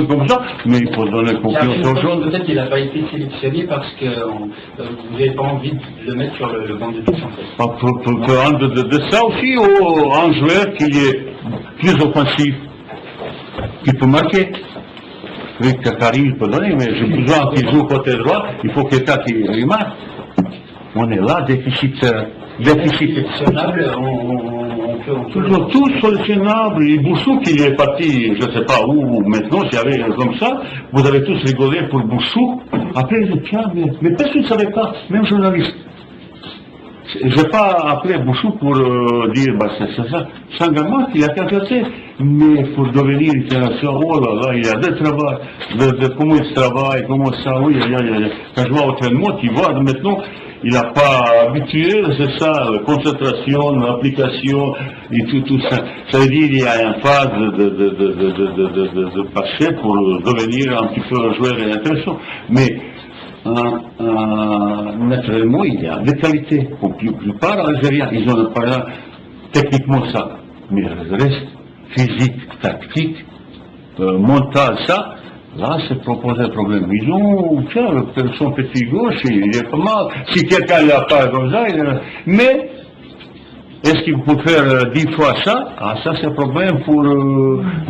trucs comme ça, mais il faut donner confiance aux jeunes. Peut-être qu'il n'a pas été sélectionné parce que vous n'avez pas envie de le mettre sur le banc de touche, en fait. De ça aussi, un joueur qui est plus offensif, qui peut marquer. Oui, Karim, il peut donner, mais j'ai besoin qu'il joue côté droit, il faut quelqu'un qui marque. On est là, déficit. Sélectionnable, Toujours tout solutionnable. Et Bouchou, qui est parti, je ne sais pas où, maintenant, s'il y avait comme ça, vous avez tous rigolé pour Bouchou. Après, je dis, tiens, mais personne ne savait pas, même journaliste. Je n'ai pas appelé Bouchou pour dire, bah, c'est ça. C'est un gamin qui a qu'à mais pour devenir international, oh là là, il y a des travail, comment il travaille, comment ça, oui, quand je vois au traînement, tu vois, maintenant, il n'a pas habitué, c'est ça, la concentration, l'application, et tout ça. Ça veut dire qu'il y a une phase de passer pour devenir un petit peu joueur intéressant. Mais, naturellement, il y a des qualités. Pour la plupart algériens, ils ont pas techniquement ça. Mais le reste, physique, tactique, mental, ça, là, c'est proposer un problème. Ils ont, tiens, son petit gauche, il est pas mal. Si quelqu'un l'a pas comme ça, mais, est-ce qu'il peut faire 10 fois ça? Ah, ça, c'est un problème pour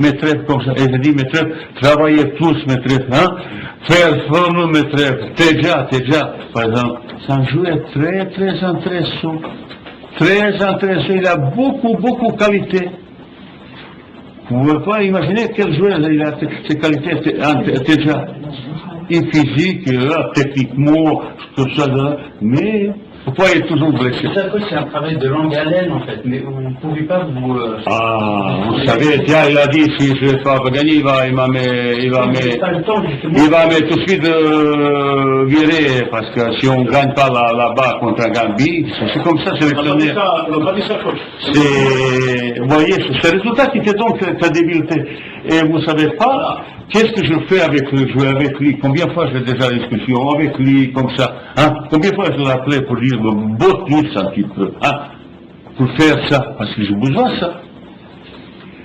maître comme ça. Et je dis, maître, travailler plus, maître, hein? Faire former, maître, déjà. Par exemple, c'est un joueur très intéressant. Très intéressant. Il a beaucoup de qualités. Vous ne pouvez pas imaginer quel joueur il a ces qualités déjà. Et physique, techniquement, tout ça, mais pourquoi il est toujours blessé? C'est un travail de longue haleine, en fait, mais vous ne pouvez pas vous... vous savez, tiens, il a dit, si je ne vais pas gagner, il va me tout de suite virer, parce que si on ne gagne pas là-bas contre un Gambie, c'est comme ça, sélectionné. Vous voyez, c'est le résultat qui fait donc ta débilité. Et vous ne savez pas, qu'est-ce que je fais avec lui, jouer avec lui? Combien de fois j'ai déjà discussion avec lui, comme ça, hein? Combien de fois je l'ai appelé pour dire, botte plus un petit peu, hein? Pour faire ça, parce que j'ai besoin de ça.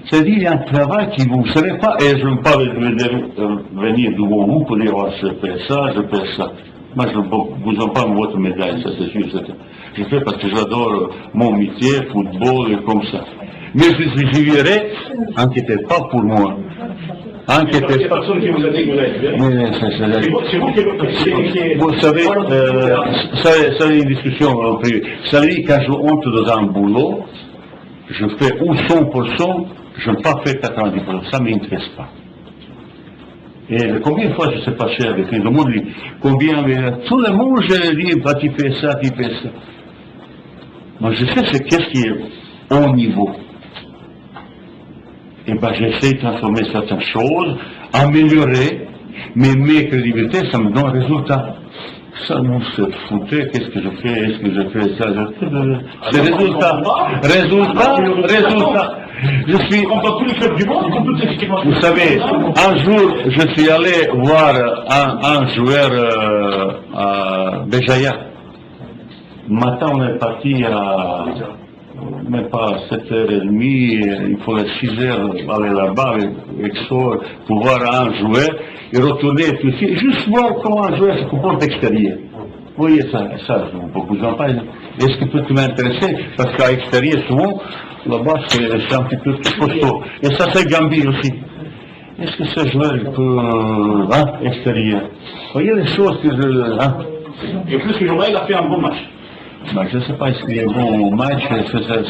C'est-à-dire, il y a un travail qui vous ne savez pas, et je ne veux pas venir devant vous pour dire, oh, je fais ça. Moi, je ne vous en pas votre médaille, ça c'est sûr. Je fais parce que j'adore mon métier, football, et comme ça. Mais je verrai, inquiétez pas pour moi. Inquiétez pas. Personne qui vous a dit que vous l'avez fait. C'est vous qui vous savez, ça c'est une discussion privée. Ça veut dire, quand je entre dans un boulot, je fais ou 100%, je ne pas faire 90%, ça ne m'intéresse pas. Et combien de fois je suis fâché avec lui, le monde dit, tout le monde, je dis, bah, tu fais ça. Moi, je sais qu'est-ce qui est au niveau. Et ben, j'essaie de transformer certaines choses, améliorer, mais mes crédibilités, ça me donne un résultat. Ça nous se foutait, qu'est-ce que je fais, est-ce que je fais ça, c'est résultat. Je suis, on peut plus le faire du monde, on peut effectivement. Vous savez, un jour, je suis allé voir un joueur à Béjaïa. Matin, on est parti à même pas 7h30, il faut à 6h aller là-bas avec soi pour voir un joueur et retourner tout de suite, juste voir comment un joueur se comporte extérieur. Vous voyez ça, beaucoup en parlent. Est-ce que peut m'intéresser? Parce qu'à l'extérieur, souvent, là-bas, c'est un petit peu plus costaud. Et ça, c'est Gambie aussi. Est-ce que ce joueur peut, extérieur? Vous voyez les choses que Et plus que Joël a fait un bon match. Ben, je ne sais pas, est-ce qu'il est bon au match,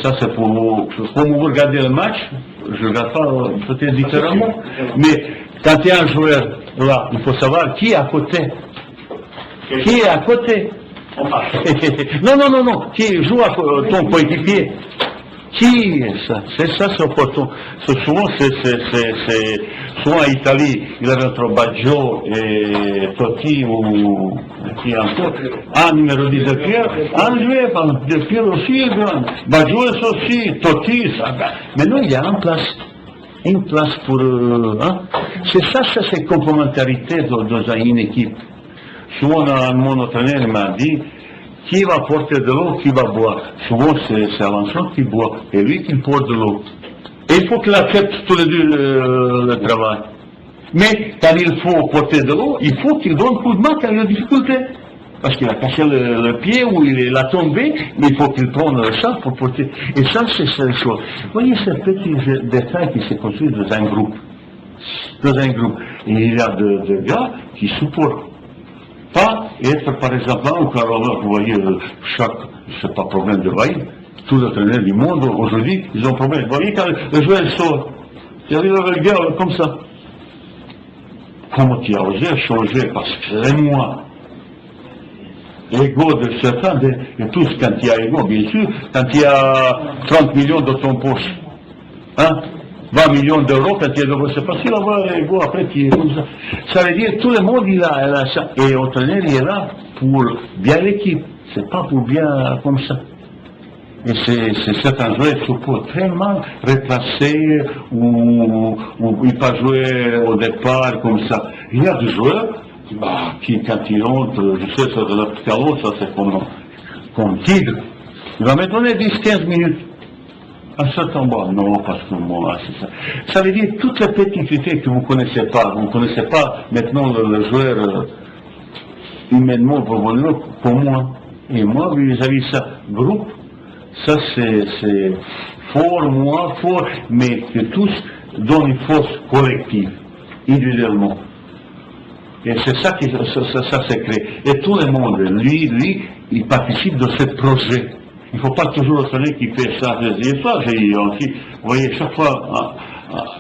ça c'est pour vous regarder le match, je ne regarde pas peut-être différemment, mais quand il y a un joueur là, il faut savoir qui est à côté. Qui est à côté? Non, qui joue à ton coéquipier. Qui est ça? C'est ça, c'est important. Souvent, souvent en Italie, il y avait entre Baggio et Totti ou qui encore. Un numéro 10 de Pierre, un joueur de Pierre aussi est grand. Baggio aussi, Totti, ça. Maintenant, il y a une place pour... C'est ça, c'est complémentarité dans une équipe. Souvent, mon entraîneur m'a dit, qui va porter de l'eau, qui va boire. Souvent, c'est l'enfant qui boit, et lui qui porte de l'eau. Et il faut qu'il accepte tous les deux le travail. Mais quand il faut porter de l'eau, il faut qu'il donne coup de main quand il y a difficulté. Parce qu'il a cassé le pied ou il a tombé, mais il faut qu'il prenne ça pour porter. Et ça, c'est la chose. Vous voyez ces petits détails qui se construisent dans un groupe. Dans un groupe. Et il y a des gars qui supportent. Pas être, par exemple, là, vous voyez, c'est pas problème de vaille. Tous les entraîneurs du monde, aujourd'hui, ils ont problème. Vous voyez, quand le joueur sort, il arrive avec le gars comme ça. Comment tu as osé changer? Parce que c'est moi. L'ego de certains, et tous, quand il y a ego, bien sûr, quand il y a 30 millions dans ton poche, hein, 20 millions d'euros, quand il y a l'ego, c'est facile d'avoir l'ego après qui est comme ça. Ça veut dire que tout le monde, il a ça. Et l'entraîneur, il est là pour bien l'équipe. C'est pas pour bien comme ça. Et c'est certains joueurs qui peuvent très mal retracer ou ils ne pas jouer au départ comme ça. Il y a des joueurs qui, quand ils entrent, je sais, sur le calot, ça c'est comme tigre. Il va me donner 10-15 minutes. Ah, ça tombe bas. Non, parce que moi, c'est ça. Ça veut dire toutes les petites que vous ne connaissez pas. Vous ne connaissez pas maintenant le joueur humainement pour moi. Et moi, vis-à-vis de ça, groupe, ça c'est fort, mais que tous donnent une force collective, individuellement. Et c'est ça qui ça s'est créé. Et tout le monde, lui, il participe de ce projet. Il ne faut pas toujours celui qui fait ça. J'ai aussi, vous voyez, chaque fois,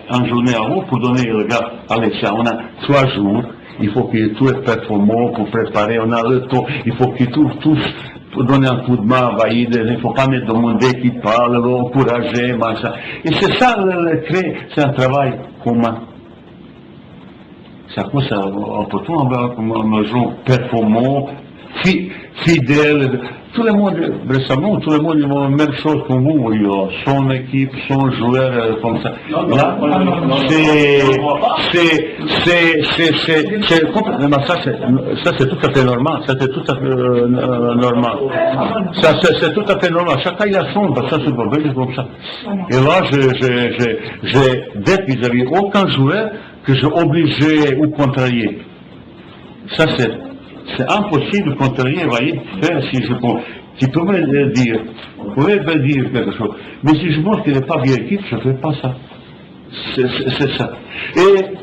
en journée avant, pour donner le gars, allez, ça, on a 3 jours, il faut que tout est performant pour préparer, on a le temps, il faut que tous pour donner un coup de main, il ne faut pas me demander qui parle, encourager, machin. Et c'est ça le créer, c'est un travail commun. C'est à cause ça, on peut tout avoir un genre performant, fidèle. Tout le monde, récemment, tout le monde dit la même chose que vous, il a son équipe, son joueur, comme ça. Là, ça c'est tout à fait normal, ça c'est tout à fait normal. Ça c'est tout à fait normal, chacun il a son, ça c'est pas bien comme ça. Et là, j'ai d'être vis-à-vis aucun joueur que j'ai obligé ou contrarié. Ça c'est impossible de contrarier, vous voyez, faire si je peux. Tu peux me dire, vous pouvez me dire quelque chose, mais si je montre qu'il n'est pas bien équipe, je ne fais pas ça. C'est ça. Et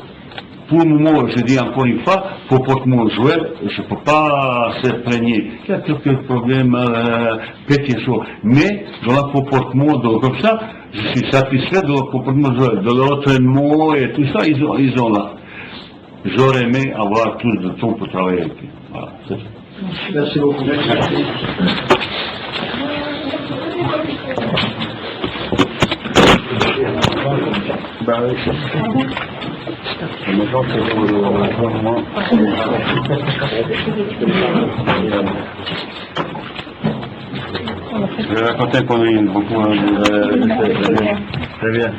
pour moi, je dis encore une fois, pour porter mon joueur, je ne peux pas se plaigner. Il y a quelques problèmes, petites choses. Mais dans le comportement comme ça, je suis satisfait de leur comportement de joueur, de l'entraînement et tout ça, ils ont là. J'aurais aimé avoir plus de temps pour travailler avec eux. Voilà, c'est ça. Merci beaucoup. Je vais raconter une connerie, beaucoup. Très bien.